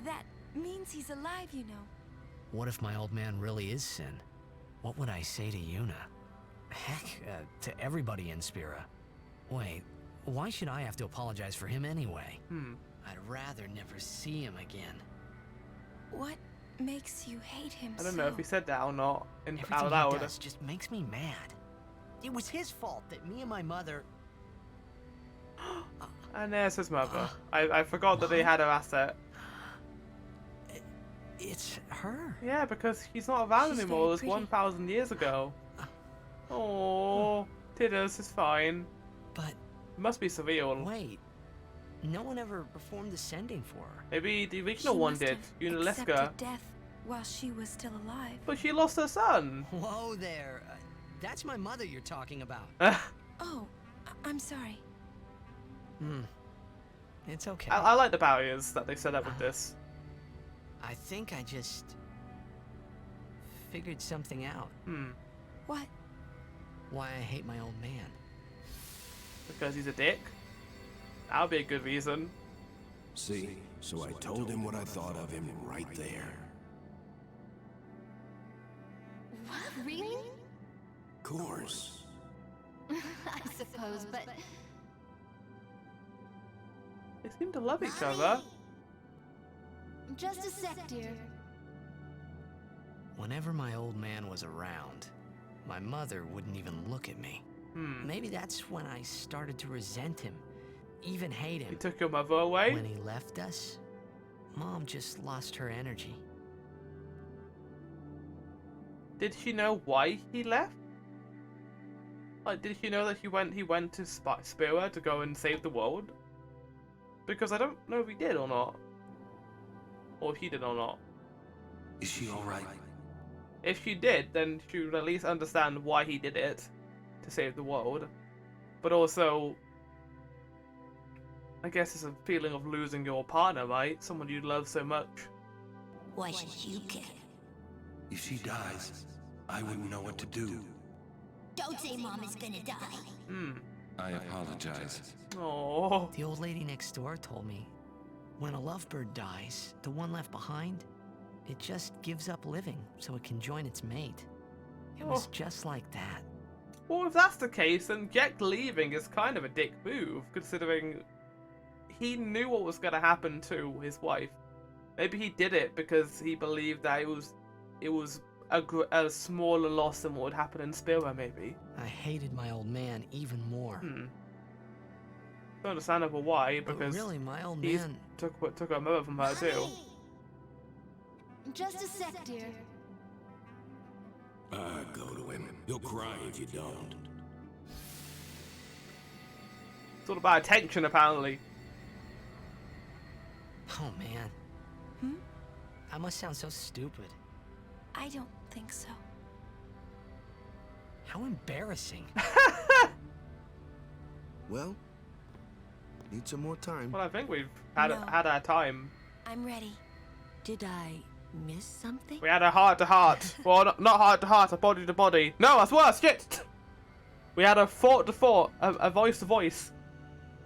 That means he's alive, you know. What if my old man really is Sin? What would I say to Yuna? Heck, to everybody in Spira. Wait, why should I have to apologize for him anyway? I'd rather never see him again. What makes you hate him I don't so? know if he said that or not Everything out he loud. does just makes me mad. It was his fault that me and my mother... And there's his mother. I forgot that they had her asset. It's her. Yeah, because he's not around She's anymore. It very was pretty. 1,000 years ago. Oh, Tidus is fine. But It must be surreal. wait, no one ever performed the sending for her. Maybe the She original one must did, have Unaleska. accepted death while she was still alive. But she lost her son. Whoa there, that's my mother you're talking about. Oh, I'm sorry. It's okay. I like the barriers that they set up with this. I think I just figured something out. What? Why I hate my old man. Because he's a dick? That would be a good reason. See, so I told him what I thought of him right there. What? Really? Course. I suppose, but They seem to love each other. just a sec, dear. Whenever my old man was around, my mother wouldn't even look at me. Maybe that's when I started to resent him, even hate He him. took your mother away? When he left us, Mom just lost her energy. Did she know why he left? Like, did she know that he went to Spira to go and save the world? Because I don't know if he did or not. Or if he did or not. Is she alright? If she did, then she would at least understand why he did it to save the world. But also, I guess it's a feeling of losing your partner, right? Someone you love so much. Why should you care? If she dies, I wouldn't know what to do. Don't say Mom is gonna die. I apologize. Oh, The old lady next door told me, when a lovebird dies, the one left behind, it just gives up living so it can join its mate. It was just like that. well, if that's the case, then Jack leaving is kind of a dick move, considering he knew what was going to happen to his wife. Maybe he did it because he believed that it was a smaller loss than what would happen in Spira, maybe. I hated my old man even more. It's understandable why, But because really, my old he man... took her mother from her too. Just a sec, dear. Go to him. He'll cry if you don't. It's all about attention, apparently. Oh, man. I must sound so stupid. I don't think so. How embarrassing. Well, need some more time. Well, I think we've had No. had our time. I'm ready. Did I miss something? We had a heart-to-heart. Well, not heart-to-heart, a body-to-body. No, that's worse, shit! We had a thought-to-thought, a voice-to-voice.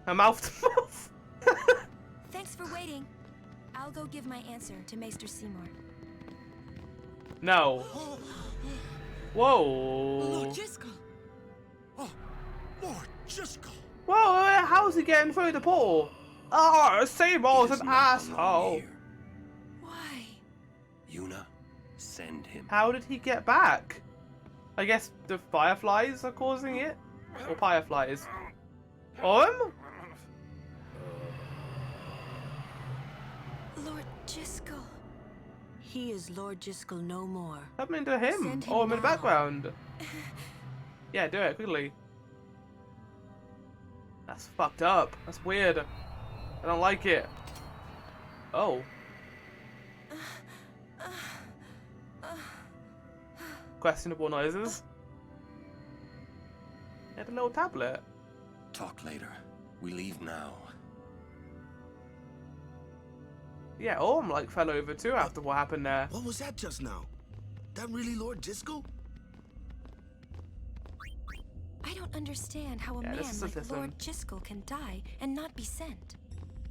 A mouth-to-mouth. Thanks for waiting. I'll go give my answer to Maester Seymour. No. Whoa. Lord Jiskel! Oh, Lord Jiskel! Whoa, how's he getting through the portal? Oh, Seymour's an asshole. Why? Yuna, send him. How did he get back? I guess the fireflies are causing it? Or fireflies? Lord Jiskel. He is Lord Jiskel no more. Happening to him? Send him Oh, I'm in the now. background. Yeah, do it, quickly. That's fucked up. That's weird. I don't like it. Oh. Questionable noises. He had a little tablet. Talk later. We leave now. Yeah, Orm like fell over too after what happened there. What was that just now? That really Lord Jiskel? I don't understand how a Yeah, this man is a like different- Lord Jiskel can die and not be sent.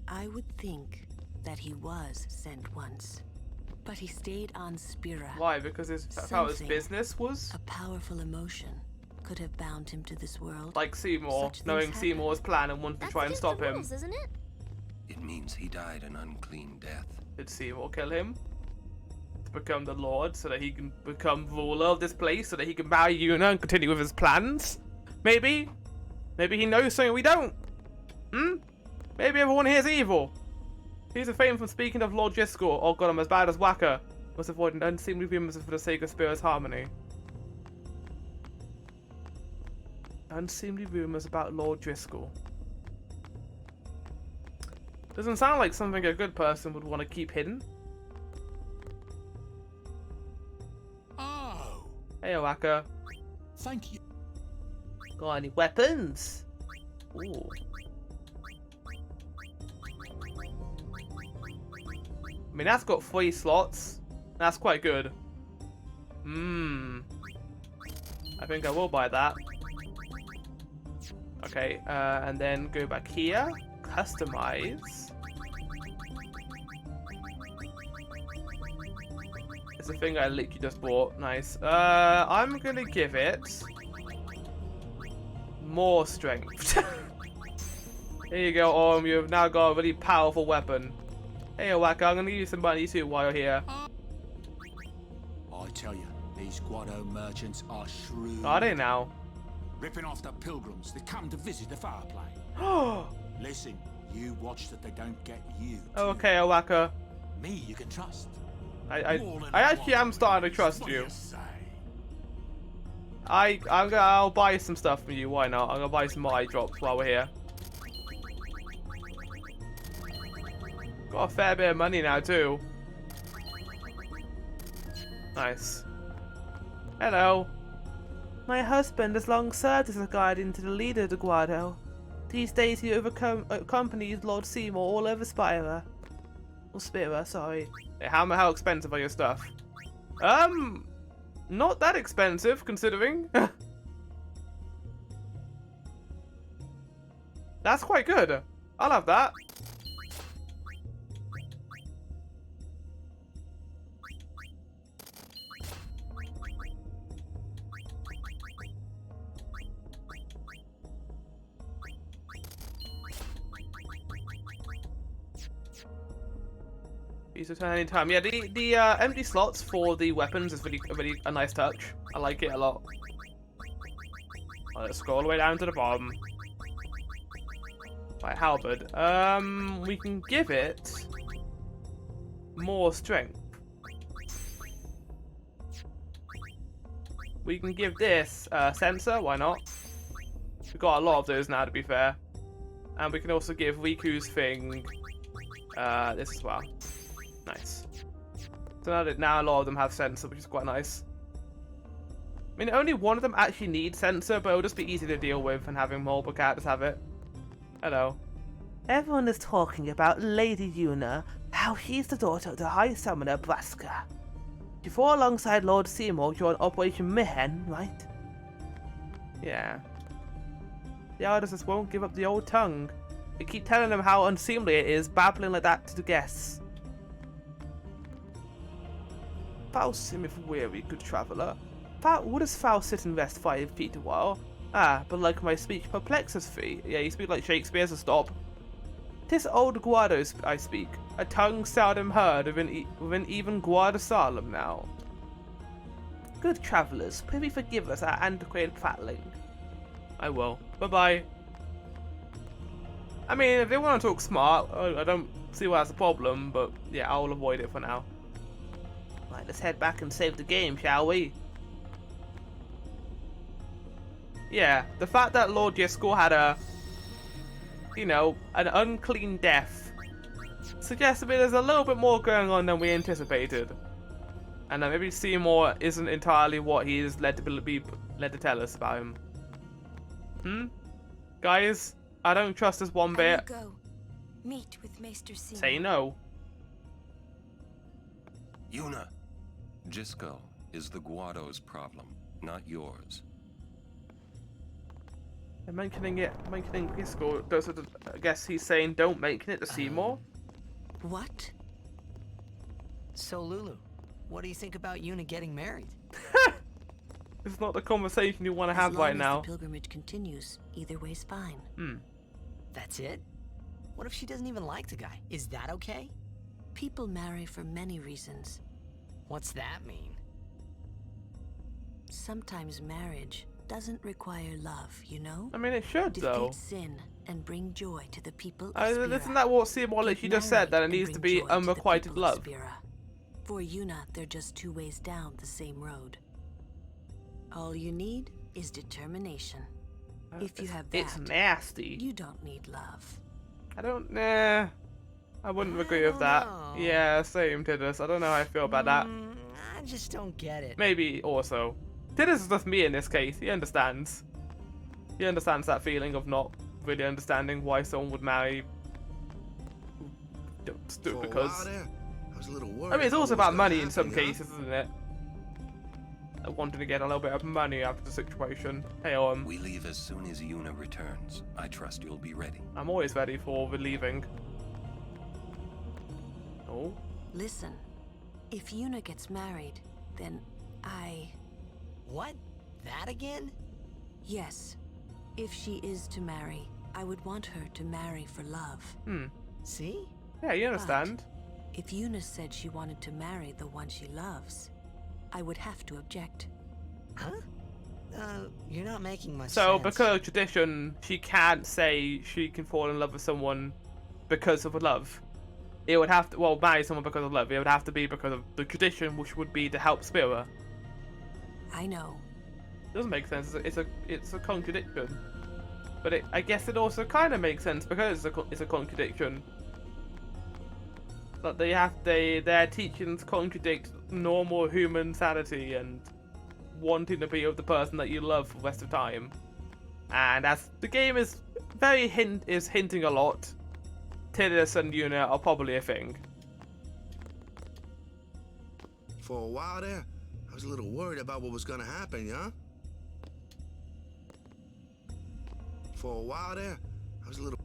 I would think that he was sent once, but he stayed on Spira. Why? Because how his Something. business was? A powerful emotion could have bound him to this world. Like Seymour, Such things knowing happen. Seymour's plan and wanting to That's try and against stop the him. rules, isn't it? It means he died an unclean death. Did Seymour kill him? To become the Lord, so that he can become ruler of this place, so that he can marry Yuna and continue with his plans? Maybe? Maybe he knows something we don't? Maybe everyone here is evil. He's a fame from speaking of Lord Jiskel. Oh god, I'm as bad as Waka. Must avoid an unseemly rumors for the sake of Spira's harmony. Unseemly rumors about Lord Driscoll. Doesn't sound like something a good person would want to keep hidden. Oh, Hey, Owaka. thank you. Got any weapons? Ooh. I mean, that's got 3 slots. That's quite good. I think I will buy that. Okay, and then go back here. Customize. It's a thing I literally just bought. Nice. I'm gonna give it more strength. Here you go, you've now got a really powerful weapon. Hey, Owaka, I'm gonna give you some money too while you're here. I tell you, these Guado merchants are shrewd. Are they now? Ripping off the pilgrims that come to visit the fireplace. Listen, you watch that they don't get you. Oh, okay, Owaka. Me, you can trust. I actually am starting to trust you. I'll buy some stuff from you. Why not? I'm gonna buy some eye drops while we're here. Got a fair bit of money now too. Nice. Hello. My husband has long served as a guardian to the leader of the Guado. These days he accompanies Lord Seymour all over Spira. Or Spira, sorry. Hey, how expensive are your stuff? Not that expensive, considering. That's quite good. I'll have that. Use return any time. Yeah, the empty slots for the weapons is really a nice touch. I like it a lot. Let's scroll all the way down to the bottom. Right, halberd. We can give it more strength. We can give this sensor. Why not? We've got a lot of those now, to be fair. And we can also give Riku's thing this as well. Nice. So now a lot of them have sensor, which is quite nice. I mean, only one of them actually needs sensor, but it'll just be easy to deal with and having multiple characters have it. Hello. Everyone is talking about Lady Yuna, how she's the daughter of the High Summoner Braska. You fought alongside Lord Seymour during Operation Mayhem, right? Yeah. The elders just won't give up the old tongue. They keep telling them how unseemly it is, babbling like that to the guests. Falsim if weary, good traveller. Would as foul sit and rest 5 feet a while? Ah, but like my speech perplexes thee. Yeah, you speak like Shakespeare, so stop. 'Tis old Guado I speak, a tongue seldom heard within even Guado Salem now. Good travellers, prithee forgive us our antiquated prattling. I will. Bye-bye. I mean, if they want to talk smart, I don't see why that's a problem, but yeah, I'll avoid it for now. Right, let's head back and save the game, shall we? Yeah, the fact that Lord Driscoll had an unclean death suggests to me there's a little bit more going on than we anticipated. And that maybe Seymour isn't entirely what he is led to tell us about him. Guys, I don't trust this one bit. I will go. Meet with Maester Seymour. Say no. Yuna, Driscoll is the Guado's problem, not yours. And mentioning Driscoll, I guess he's saying don't mention it to Seymour. What? So Lulu, what do you think about Yuna getting married? It's not the conversation you want to have right now. As the pilgrimage continues, either way's fine. That's it? What if she doesn't even like the guy? Is that okay? People marry for many reasons. What's that mean? Sometimes marriage doesn't require love, you know? I mean, it should, though. Defeat sin and bring joy to the people of Spira. Isn't that what Seymour literally just said? That it needs to be unrequited love. For Yuna, they're just 2 ways down the same road. All you need is determination. If you have that, It's nasty. you don't need love. I don't, nah. I wouldn't agree with that. know. Yeah, same, Tidus. I don't know how I feel about that. I just don't get it. Maybe also. Tidus is just me in this case. He understands. He understands that feeling of not really understanding why someone would marry. Just do it because. I was a little worried. I mean, it's also about money in some happen, huh? cases, isn't it? Wanting to get a little bit of money after the situation. Hey, We leave as soon as Yuna returns. I trust you'll be ready. I'm always ready for the leaving. Oh? Listen, if Yuna gets married, then What? That again? Yes. If she is to marry, I would want her to marry for love. See? Yeah, you understand. If Yuna said she wanted to marry the one she loves, I would have to object. Huh? You're not making much So, sense. because of tradition, she can't say she can fall in love with someone because of love. It would have to, well, marry someone because of love. It would have to be because of the tradition, which would be to help Spira. I know. Doesn't make sense. It's a contradiction. But I guess it also kind of makes sense because it's a contradiction. That their teachings contradict normal human sanity and wanting to be with the person that you love for the rest of time. And as the game is hinting a lot, Tidus and Yuna are probably a thing. For a while there, I was a little worried about what was gonna happen, yeah? For a while there, I was a little...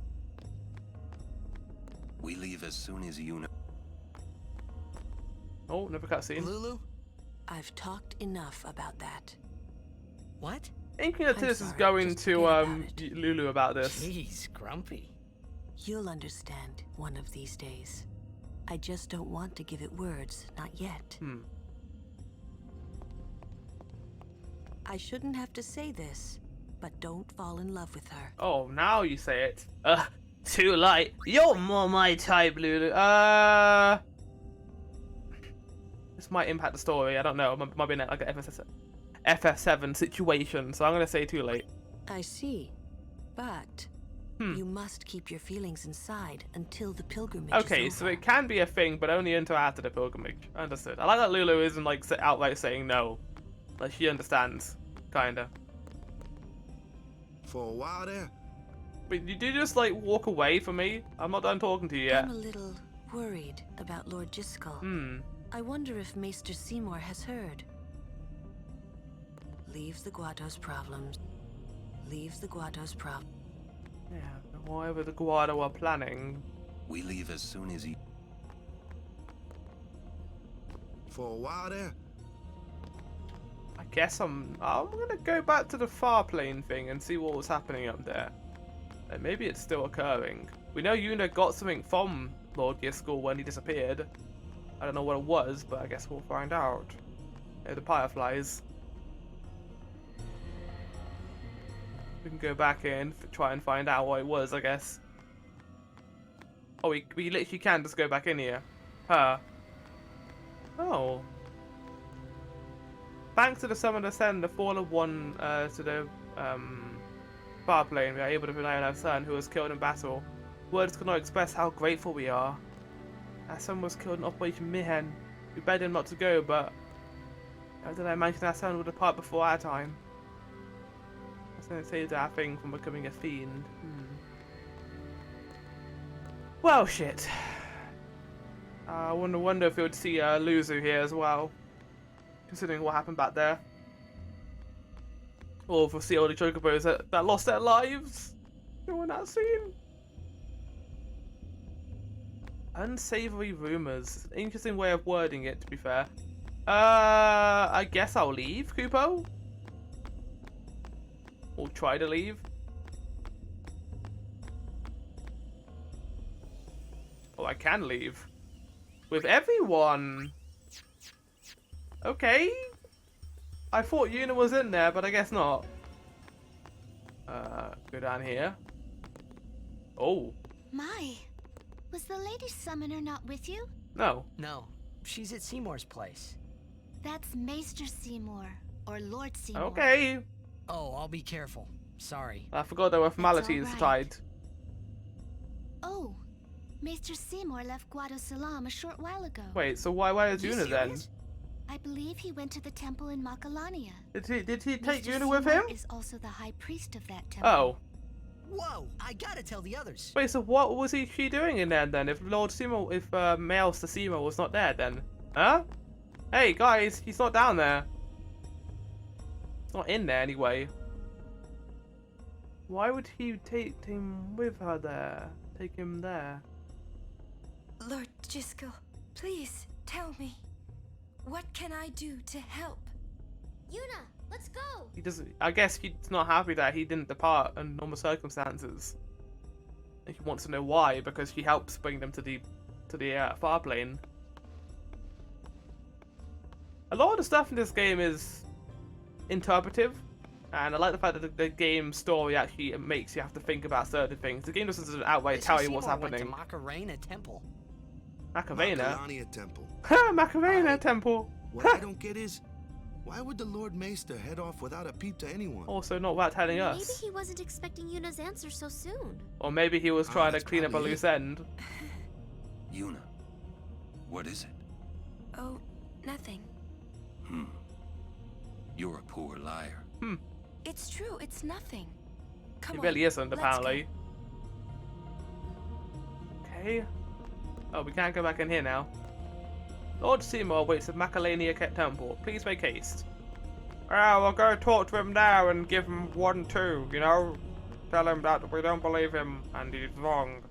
We leave as soon as Yuna... Oh, never cutscene. Lulu? I've talked enough about that. What? Thinking that I'm Tidus is sorry, going just to forget about it. Lulu about this. Jeez, grumpy. You'll understand one of these days. I just don't want to give it words, not yet. I shouldn't have to say this, but don't fall in love with her. Oh, now you say it. Too late. You're more my type, Lulu. This might impact the story. I don't know. It might be like an FF7 situation, so I'm gonna say too late. I see, but you must keep your feelings inside until the pilgrimage Okay, is so over. it can be a thing, but only until after the pilgrimage. Understood. I like that Lulu isn't like outright saying no. Like she understands, kinda. For a while there, But you do just like walk away from me. I'm not done talking to you yet. I'm a little worried about Lord Jiskel. I wonder if Maester Seymour has heard. Leave the Guado's problems. Leave the Guado's problems. Yeah, but whatever the Guado are planning. We leave as soon as for a while there, I guess I'm gonna go back to the far plane thing and see what was happening up there. And maybe it's still occurring. We know Yuna got something from Lord Jiskel when he disappeared. I don't know what it was, but I guess we'll find out. The fireflies. We can go back in, try and find out what it was, I guess. Oh, we literally can just go back in here. Huh. Oh. Thanks to the Summoner Send, the fall of one to the far plane, we are able to rely on our son, who was killed in battle. Words cannot express how grateful we are. Our son was killed in Operation Mihen. We begged him not to go, but how did I imagine our son would depart before our time? That's going to save our thing from becoming a fiend. Well, shit. I wonder if we would see Luzu here as well, considering what happened back there. Or if we'll see all the chocobos that lost their lives during that scene. Unsavory rumors. Interesting way of wording it, to be fair. I guess I'll leave, Kupo? Or try to leave. Oh, I can leave. With everyone. Okay. I thought Yuna was in there, but I guess not. Go down here. Oh. My. Was the Lady Summoner not with you? No. No. She's at Seymour's place. That's Maester Seymour, or Lord Seymour. Okay. Oh, I'll be careful. Sorry. I forgot there were formalities all right. tied. Oh, Maester Seymour left Guado Salam a short while ago. Wait, so why is You Yuna then? serious? I believe he went to the temple in Makalania. Did he take Maester Yuna with Seymour him? is also the high priest of that temple. Oh. Whoa, I gotta tell the others. Wait, so what was she doing in there then? If Lord Seymour, if Maester Seymour was not there then? Huh? Hey guys, he's not down there. He's not in there anyway. Why would he take him with her there? Take him there? Lord Jiskel, please tell me. What can I do to help? Yuna, let's go! He doesn't. I guess he's not happy that he didn't depart under normal circumstances. And he wants to know why, because she helps bring them to the far plane. A lot of the stuff in this game is interpretive, and I like the fact that the game story actually makes you have to think about certain things. The game doesn't outright tell you what's happening. Went to Macarena Temple. Macarena? Makalania Temple. Macarena Temple! What I don't get is, why would the Lord Maester head off without a peep to anyone? Also not without telling Maybe us. he wasn't expecting Yuna's answer so soon. Or maybe he was trying to that's clean up a probably loose end. Yuna, what is it? Oh, nothing. You're a poor liar. It's true, it's nothing. Come He on. really isn't, let's apparently. Okay. Oh, we can't go back in here now. Lord Seymour waits at Macalania Temple. Please make haste. We'll go talk to him now and give him 1-2, you know? Tell him that we don't believe him and he's wrong.